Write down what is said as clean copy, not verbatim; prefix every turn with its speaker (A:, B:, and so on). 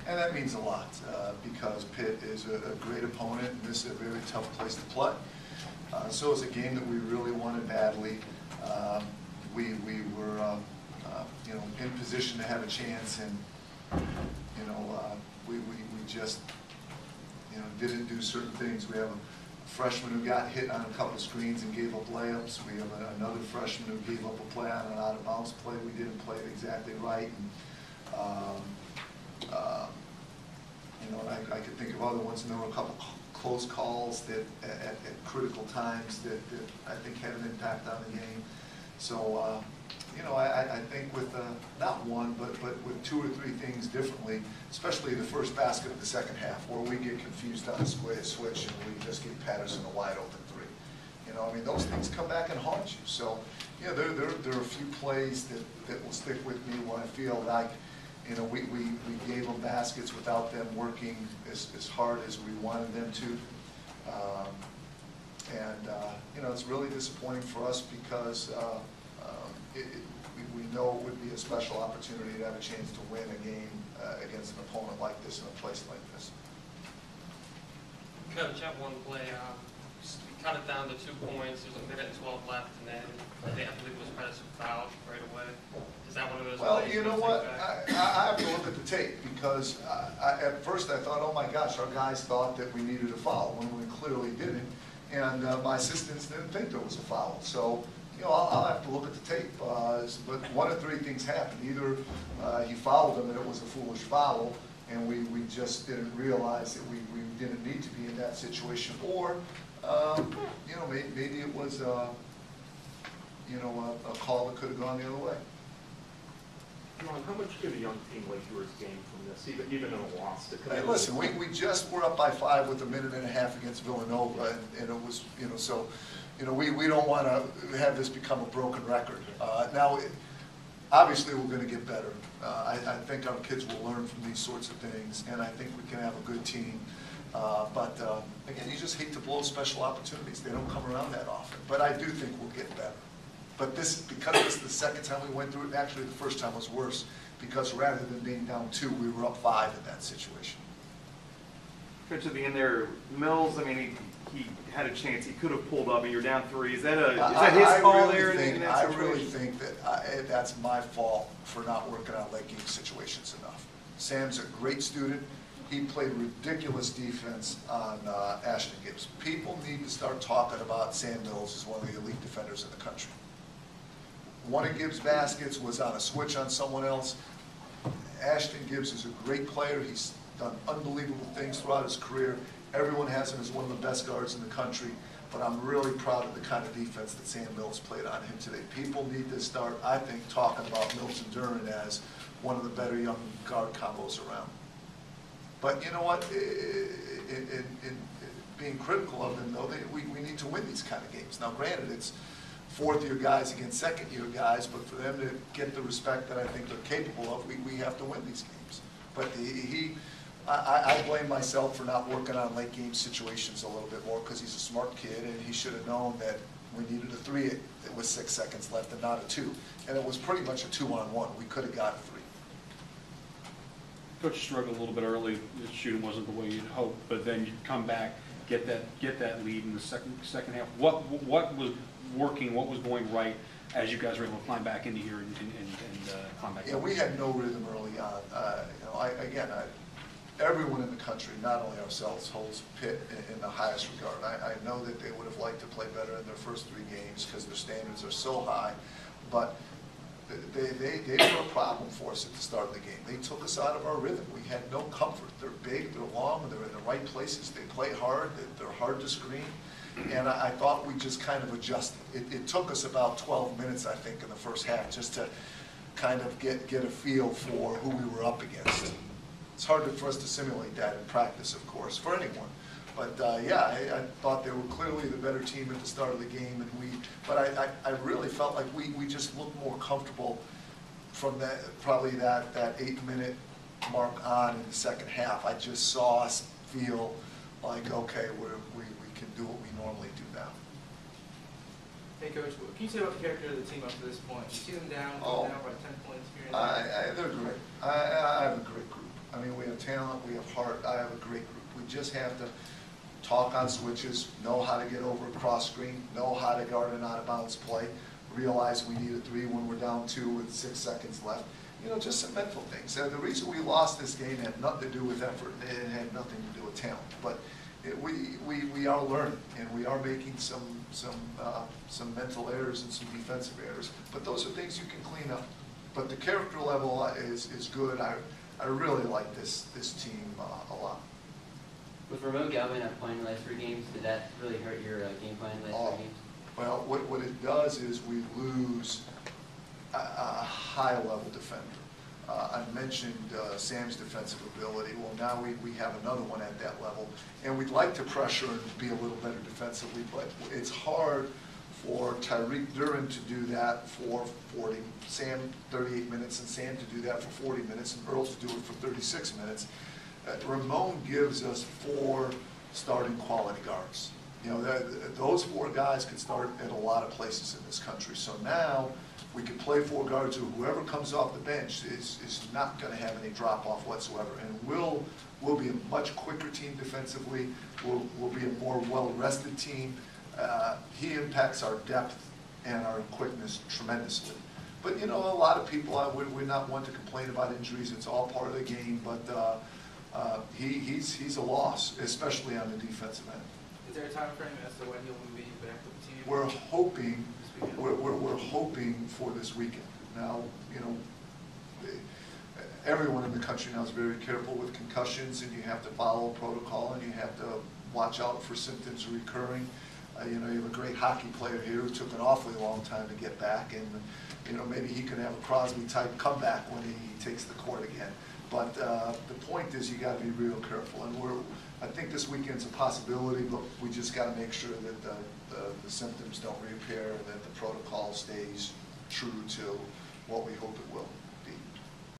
A: And that means a lot because Pitt is a great opponent, and this is a very tough place to play. So it's a game that we really wanted badly. We were you know, in position to have a chance, and you know, we just you know, didn't do certain things. We have a freshman who got hit on a couple screens and gave up layups. We have another freshman who gave up a play on an out-of-bounds play. We didn't play it exactly right. And, you know, I could think of other ones, and there were a couple close calls that at critical times that I think had an impact on the game. So, you know, I think with not one, but with 2 or 3 things differently, especially the first basket of the second half, where we get confused on the switch and we just give Pederson a wide open 3. You know, I mean, those things come back and haunt you. So, yeah, there are a few plays that will stick with me where I feel like, you know, we gave them baskets without them working as hard as we wanted them to. You know, it's really disappointing for us because we know it would be a special opportunity to have a chance to win a game against an opponent like this in a place like this.
B: Coach, at one play, cut it down to 2 points. There's 1 minute and 12 left, and then I believe it was Pederson fouled right away. Is that one of those?
A: Well, you know what? I have to look at the tape because at first I thought, oh my gosh, our guys thought that we needed a foul when we clearly didn't, and my assistants didn't think there was a foul. So, you know, I'll have to look at the tape. But 1 of 3 things happened. Either he fouled him and it was a foolish foul, and we just didn't realize that we didn't need to be in that situation, or you know, maybe it was you know, a call that could have gone the other way.
C: Ron, how much could a young team like yours gain from this, even in a loss?
A: Hey, listen, we just were up by 5 with 1.5 minutes against Villanova, and it was, you know, so, you know, we don't want to have this become a broken record. Now, obviously, we're going to get better. I think our kids will learn from these sorts of things, and I think we can have a good team. But again, you just hate to blow special opportunities. They don't come around that often. But I do think we'll get better. But this, because this is the second time we went through it, actually the first time was worse, because rather than being down 2, we were up 5 in that situation.
D: Coach, at the end there, Mills, I mean, he had a chance. He could have pulled up, and you're down 3. Is that his call there?
A: I really think that that's my fault for not working on late game situations enough. Sam's a great student. He played ridiculous defense on Ashton Gibbs. People need to start talking about Sam Mills as one of the elite defenders in the country. One of Gibbs' baskets was on a switch on someone else. Ashton Gibbs is a great player. He's done unbelievable things throughout his career. Everyone has him as one of the best guards in the country. But I'm really proud of the kind of defense that Sam Mills played on him today. People need to start, I think, talking about Mills and Duran as one of the better young guard combos around. But you know what? In being critical of them, though, we need to win these kind of games. Now, granted, it's 4th-year guys against 2nd-year guys, but for them to get the respect that I think they're capable of, we have to win these games. But I blame myself for not working on late game situations a little bit more because he's a smart kid, and he should have known that we needed a 3 with 6 seconds left and not a 2. And it was pretty much a 2-on-1. We could have got a 3.
E: Coach struggled a little bit early. The shooting wasn't the way you'd hope, but then you come back, get that lead in the second half. What was working? What was going right as you guys were able to climb back into here and climb back?
A: Yeah, we had no rhythm early on. You know, everyone in the country, not only ourselves, holds Pitt in the highest regard. I know that they would have liked to play better in their first 3 games because their standards are so high, but they were a problem for us at the start of the game. They took us out of our rhythm. We had no comfort. They're big, they're long, they're in the right places. They play hard, they're hard to screen. And I thought we just kind of adjusted. It took us about 12 minutes, I think, in the first half just to kind of get a feel for who we were up against. It's hard for us to simulate that in practice, of course, for anyone. But yeah, I thought they were clearly the better team at the start of the game, but I really felt like we just looked more comfortable from probably that 8-minute mark on in the second half. I just saw us feel like, okay, we can do what we normally do now.
F: Hey Coach, what can you say about the character of the team up to this point? You see them down, down by 10 points here and there.
A: They're great. I have a great group. I mean, we have talent, we have heart, I have a great group. We just have to talk on switches, know how to get over a cross screen, know how to guard an out of bounds play, realize we need a 3 when we're down 2 with 6 seconds left. You know, just some mental things. The reason we lost this game had nothing to do with effort, it had nothing to do with talent. But we are learning, and we are making some mental errors and some defensive errors. But those are things you can clean up. But the character level is good. I really like this team a lot.
G: With Remote Galvin not playing the last 3 games, did that really hurt your game plan the last 3 games?
A: Well, what it does is we lose a high-level defender. I mentioned Sam's defensive ability. Well, now we have another one at that level, and we'd like to pressure and be a little better defensively, but it's hard for Tyreek Duran to do that for 40, Sam 38 minutes, and Sam to do that for 40 minutes, and Earl to do it for 36 minutes. Ramon gives us 4 starting quality guards. You know, those 4 guys can start at a lot of places in this country. So now we can play 4 guards who whoever comes off the bench is not going to have any drop-off whatsoever. And we'll be a much quicker team defensively. We'll be a more well-rested team. He impacts our depth and our quickness tremendously. But, you know, a lot of people, we're not one to complain about injuries. It's all part of the game. But he's a loss, especially on the defensive end.
F: Is there a time frame as to when he'll be back with the team?
A: We're hoping, we're hoping for this weekend. Now, you know, everyone in the country now is very careful with concussions, and you have to follow protocol, and you have to watch out for symptoms recurring. You know, you have a great hockey player here who took an awfully long time to get back, and you know, maybe he can have a Crosby-type comeback when he takes the court again. But the point is, you got to be real careful, and I think this weekend's a possibility, but we just got to make sure that the symptoms don't reappear and that the protocol stays true to what we hope it will.